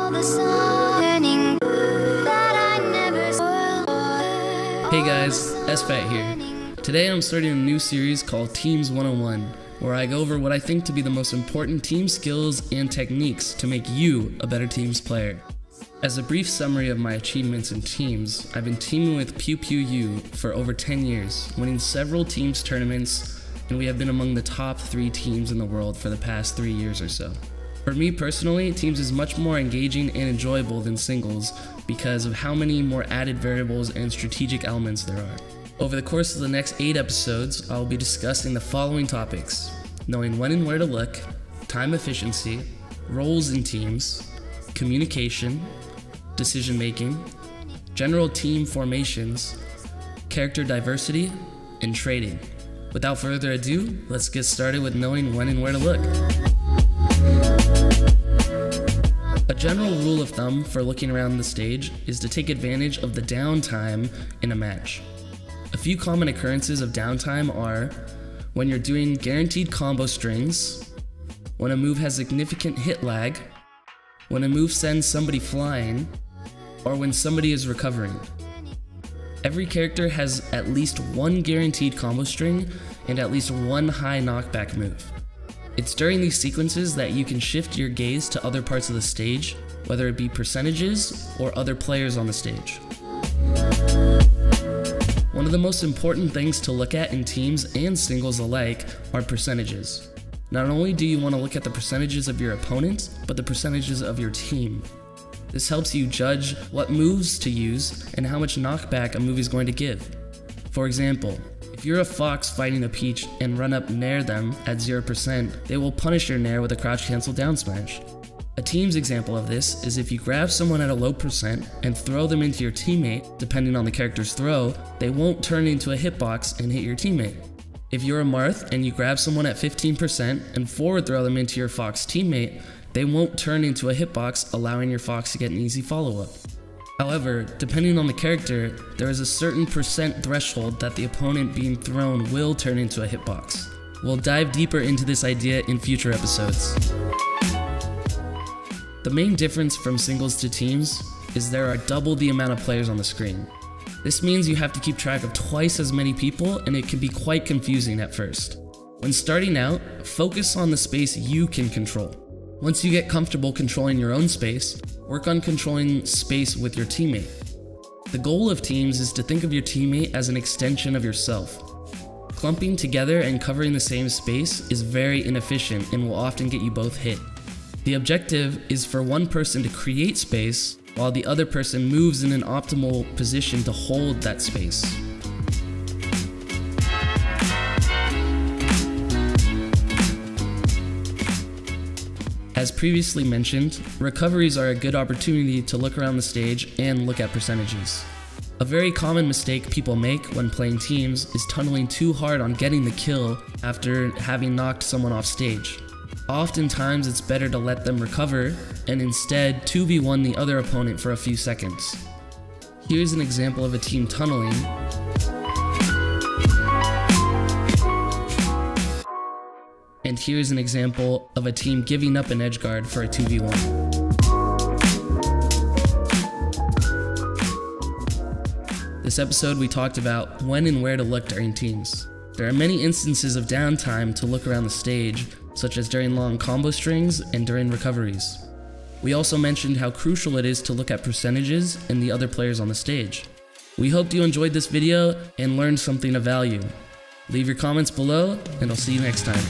Hey guys, SFAT here. Today I'm starting a new series called Teams 101, where I go over what I think to be the most important team skills and techniques to make you a better teams player. As a brief summary of my achievements in teams, I've been teaming with PewPewU for over 10 years, winning several teams tournaments, and we have been among the top 3 teams in the world for the past 3 years or so. For me personally, teams is much more engaging and enjoyable than singles because of how many more added variables and strategic elements there are. Over the course of the next 8 episodes, I will be discussing the following topics: knowing when and where to look, time efficiency, roles in teams, communication, decision making, general team formations, character diversity, and trading. Without further ado, let's get started with knowing when and where to look. A general rule of thumb for looking around the stage is to take advantage of the downtime in a match. A few common occurrences of downtime are when you're doing guaranteed combo strings, when a move has significant hit lag, when a move sends somebody flying, or when somebody is recovering. Every character has at least one guaranteed combo string and at least one high knockback move. It's during these sequences that you can shift your gaze to other parts of the stage, whether it be percentages or other players on the stage. One of the most important things to look at in teams and singles alike are percentages. Not only do you want to look at the percentages of your opponent, but the percentages of your team. This helps you judge what moves to use and how much knockback a move is going to give. For example, if you're a fox fighting a peach and run up nair them at 0%, they will punish your nair with a crouch cancel down smash. A team's example of this is if you grab someone at a low percent and throw them into your teammate, depending on the character's throw, they won't turn into a hitbox and hit your teammate. If you're a Marth and you grab someone at 15% and forward throw them into your fox teammate, they won't turn into a hitbox, allowing your fox to get an easy follow-up. However, depending on the character, there is a certain percent threshold that the opponent being thrown will turn into a hitbox. We'll dive deeper into this idea in future episodes. The main difference from singles to teams is there are double the amount of players on the screen. This means you have to keep track of twice as many people, and it can be quite confusing at first. When starting out, focus on the space you can control. Once you get comfortable controlling your own space, work on controlling space with your teammate. The goal of teams is to think of your teammate as an extension of yourself. Clumping together and covering the same space is very inefficient and will often get you both hit. The objective is for one person to create space while the other person moves in an optimal position to hold that space. As previously mentioned, recoveries are a good opportunity to look around the stage and look at percentages. A very common mistake people make when playing teams is tunneling too hard on getting the kill after having knocked someone off stage. Oftentimes it's better to let them recover and instead 2v1 the other opponent for a few seconds. Here's an example of a team tunneling. And here's an example of a team giving up an edge guard for a 2v1. This episode we talked about when and where to look during teams. There are many instances of downtime to look around the stage, such as during long combo strings and during recoveries. We also mentioned how crucial it is to look at percentages and the other players on the stage. We hope you enjoyed this video and learned something of value. Leave your comments below, and I'll see you next time.